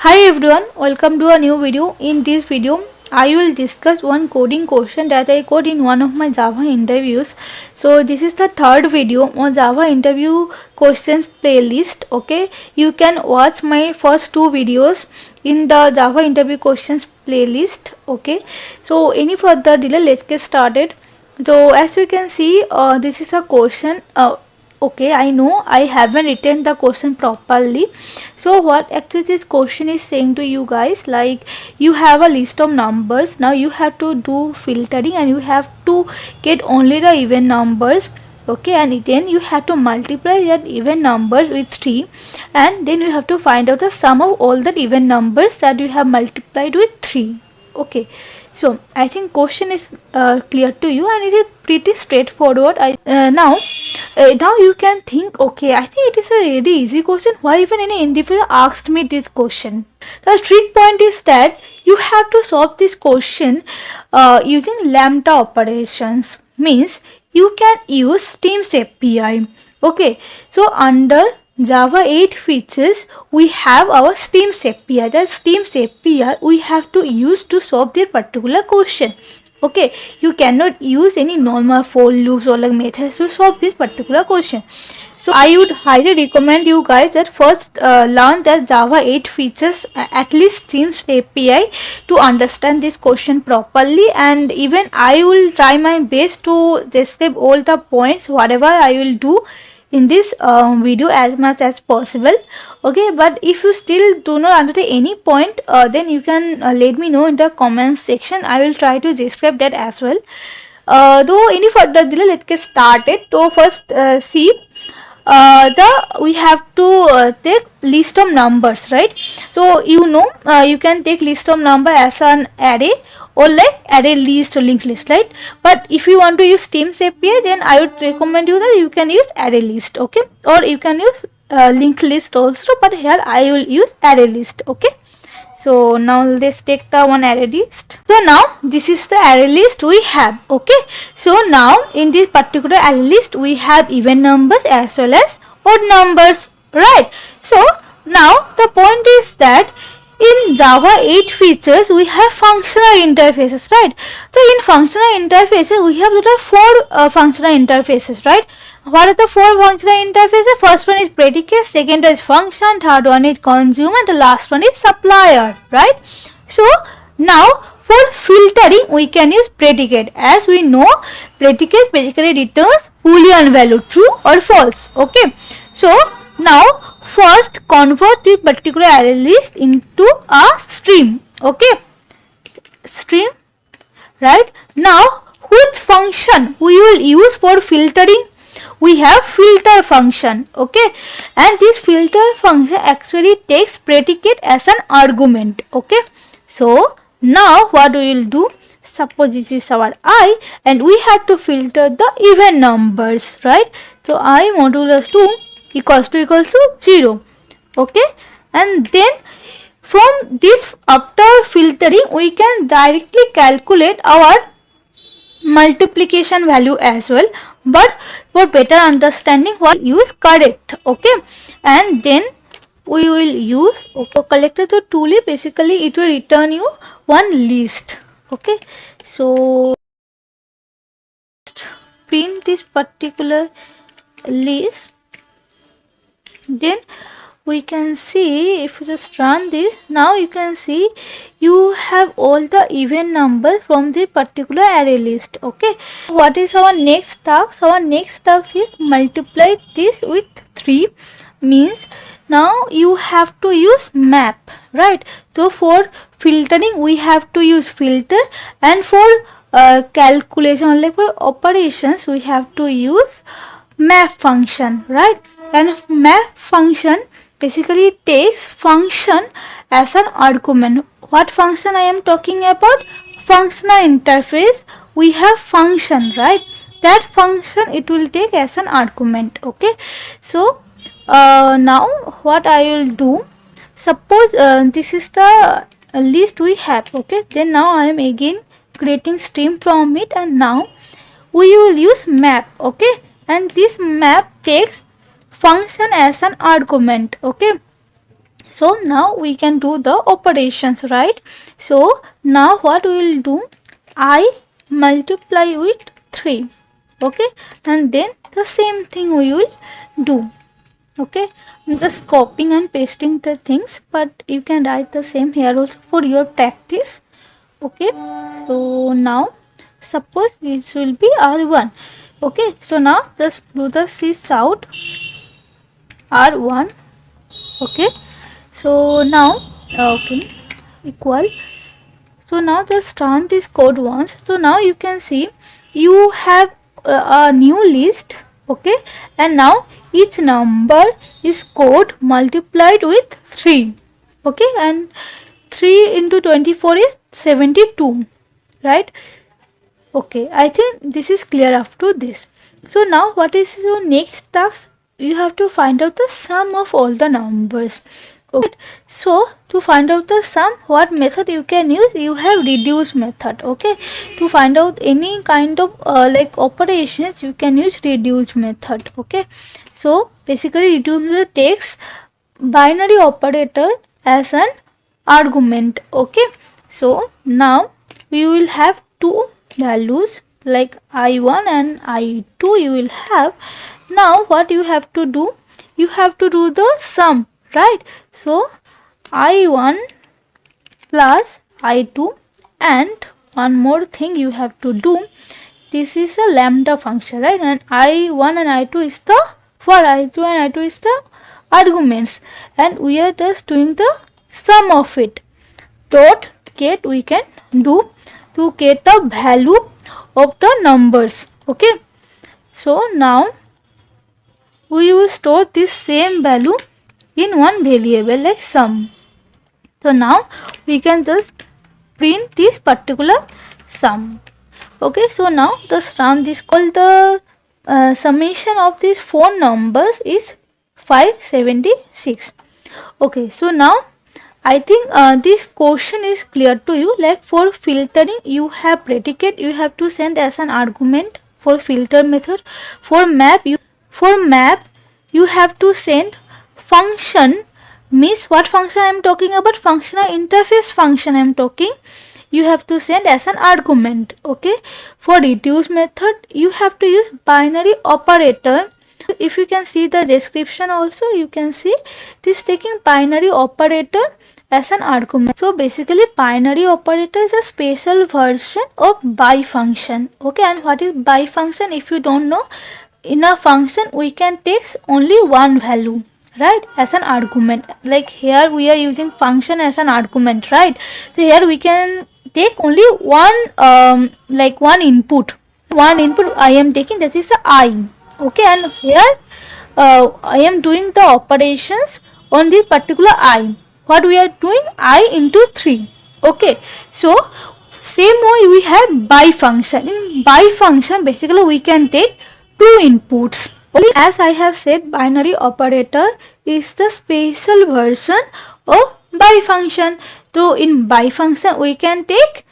Hi everyone, welcome to a new video. In this video, I will discuss one coding question that I got in one of my Java interviews. So this is the third video on Java interview questions playlist. Okay, you can watch my first two videos in the Java interview questions playlist. Okay, so any further delay, let's get started. So as you can see, this is a question. Okay, I know I haven't written the question properly. So what actually this question is saying to you guys, like you have a list of numbers. Now you have to do filtering and you have to get only the even numbers. Okay, and then you have to multiply that even numbers with 3, and then you have to find out the sum of all the even numbers that you have multiplied with 3. Okay, so I think question is clear to you and it is pretty straightforward. Now you can think, okay, I think it is a really easy question. Why even any individual asked me this question? The trick point is that you have to solve this question using lambda operations. Means you can use Steam's API. Okay, so under Java 8 features, we have our Steam's API. That Steam's API we have to use to solve this particular question. Okay, you cannot use any normal for loops or like methods to solve this particular question. So I would highly recommend you guys that first learn that Java 8 features, at least Steam's API, to understand this question properly, and even I will try my best to describe all the points whatever I will do in this video as much as possible. Okay, but if you still do not understand any point, then you can let me know in the comments section. I will try to describe that as well. Though any further delay, let's get started. So first see, we have to take list of numbers, right? So you can take list of number as an array or like array list or linked list, right? But if you want to use Steam's API, then I would recommend you that you can use array list. Okay, or you can use linked list also, but here I will use array list. Okay, so now let's take the one array list. So now this is the array list we have. Okay, so now in this particular array list we have even numbers as well as odd numbers, right? So now the point is that in Java 8 features we have functional interfaces, right? So in functional interfaces we have total 4 functional interfaces, right? What are the 4 functional interfaces? First one is predicate, second is function, third one is consumer, and the last one is supplier, right? So now for filtering we can use predicate. As we know, predicate basically returns boolean value, true or false. Okay, so now first convert this particular array list into a stream. Okay, stream, right? Now which function we will use for filtering? We have filter function. Okay, and this filter function actually takes predicate as an argument. Okay, so now what we will do, suppose this is our I and we have to filter the even numbers, right? So I modulus 2 equals to 0. Okay, and then from this, after filtering we can directly calculate our multiplication value as well, but for better understanding what use correct. Okay, and then we will use collector to tool. Basically it will return you one list. Okay, so print this particular list, then we can see, if you just run this, now you can see you have all the even numbers from the particular array list. Okay, what is our next task? Our next task is multiply this with 3. Means now you have to use map, right? So for filtering we have to use filter, and for calculation like for operations we have to use map function, right? And map function basically takes function as an argument. What function I am talking about? Functional interface. We have function, right? That function it will take as an argument. Okay, so now what I will do, suppose this is the list we have. Okay, then now I am again creating stream from it, and now we will use map. Okay, and this map takes function as an argument. Okay, So now we can do the operations, right? So now what we will do, I multiply with 3, okay, and then the same thing we will do. Okay, I'm just copying and pasting the things, but you can write the same here also for your practice. Okay, so now suppose this will be r1. Okay, so now just do the sys out r1. Okay, so now okay, equal. So now just run this code once. So now you can see you have a new list. Okay, and now each number is code multiplied with 3. Okay, and 3 into 24 is 72, right? Okay, I think this is clear up to this. So now what is your next task? You have to find out the sum of all the numbers. Okay, so to find out the sum, what method you can use? You have reduce method. Okay, to find out any kind of like operations, you can use reduce method. Okay, so basically reduce method takes binary operator as an argument. Okay, so now we will have two values like I1 and I2 you will have. Now what you have to do, you have to do the sum, right? So I1 plus I2, and one more thing you have to do, this is a lambda function, right? And I1 and I2 is the, for I2 and I2 is the arguments, and we are just doing the sum of it. Dot get we can do to get the value of the numbers. Okay, so now we will store this same value in one variable like sum. So now we can just print this particular sum. Okay, so now just run this. All the summation of these four numbers is 576. Okay, so now I think this question is clear to you. Like for filtering, you have predicate, you have to send as an argument for filter method. For map, you have to send function. Means what function I am talking about? Functional interface function I am talking. You have to send as an argument. Okay. For reduce method, you have to use binary operator. If you can see the description also, you can see this taking binary operator as an argument. So basically binary operator is a special version of by function. Okay, and what is by function? If you don't know, in a function we can take only one value, right, as an argument. Like here we are using function as an argument, right? So here we can take only one like one input I am taking, that is a I. Okay, and here I am doing the operations on the particular I. What we are doing? I into 3. Okay, so same way we have by function. In by function basically we can take two inputs. Okay, as I have said, binary operator is the special version of by function. So in by function we can take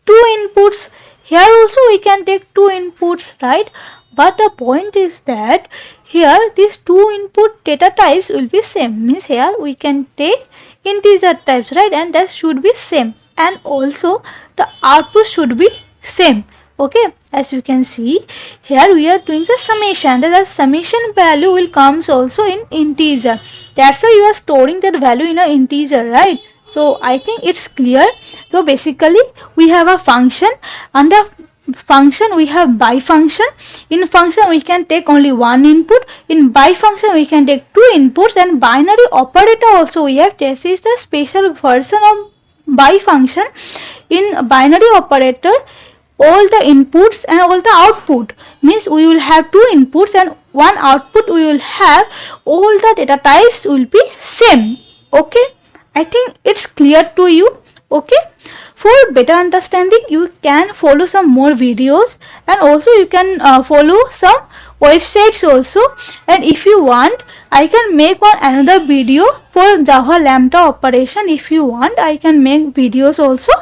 two inputs. Here also we can take two inputs, right? But the point is that here these two input data types will be same. Means here we can take integer types, right? And that should be same. And also the output should be same. Okay, as you can see here we are doing the summation. The summation value will comes also in integer. That's why you are storing that value in an integer, right? So I think it's clear. So basically we have a function. Under function we have by function. In function we can take only one input. In by function we can take two inputs, and binary operator also we have. This is the special version of by function. In binary operator, all the inputs and all the output, means we will have two inputs and one output we will have, all the data types will be same. Okay, I think it's clear to you. Okay, for better understanding you can follow some more videos, and also you can follow some websites also, and if you want I can make one another video for Java lambda operation. If you want I can make videos also,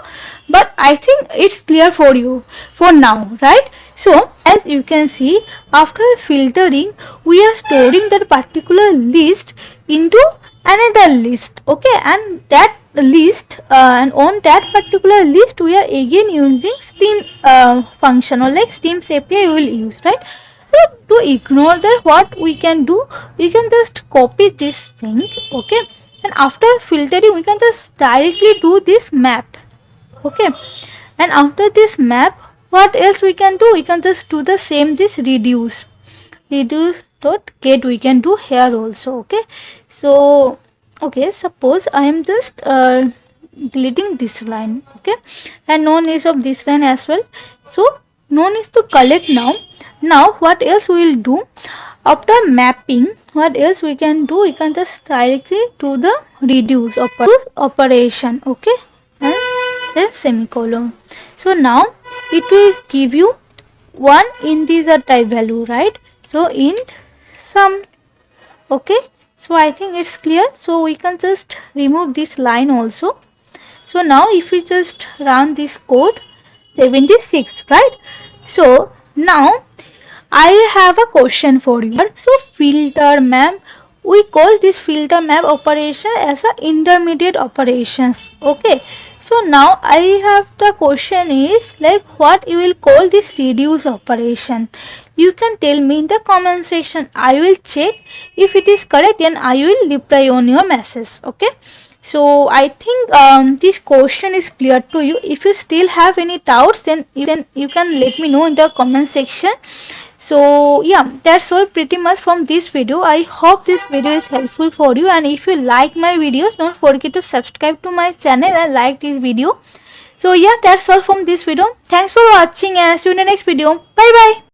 but I think it's clear for you for now, right? So as you can see, after filtering we are storing that particular list into another list. Okay, and that list and on that particular list we are again using stream function, or like streams API we will use, right? So to ignore that, what we can do, we can just copy this thing. Okay, and after filtering we can just directly do this map. Okay, and after this map, what else we can do, we can just do the same, this reduce dot get we can do here also. Okay, so okay, suppose I am just deleting this line. Okay, and no need of this line as well, so no need to collect now. Now what else we will do, after mapping, what else we can do, we can just directly do the reduce operation. Okay, and then semicolon. So now it will give you one integer type value, right? So int sum. Okay, so I think it's clear. So we can just remove this line also. So now if we just run this code, 76, right? So now I have a question for you. So filter map, we call this filter map operation as a intermediate operations. Okay, so now I have the question is like what you will call this reduce operation. You can tell me in the comment section. I will check if it is correct and I will reply on your message. Okay, so I think this question is clear to you. If you still have any doubts, then you can let me know in the comment section. So yeah, that's all pretty much from this video. I hope this video is helpful for you, and if you like my videos, don't forget to subscribe to my channel and like this video. So yeah, that's all from this video. Thanks for watching and see you in the next video. Bye bye.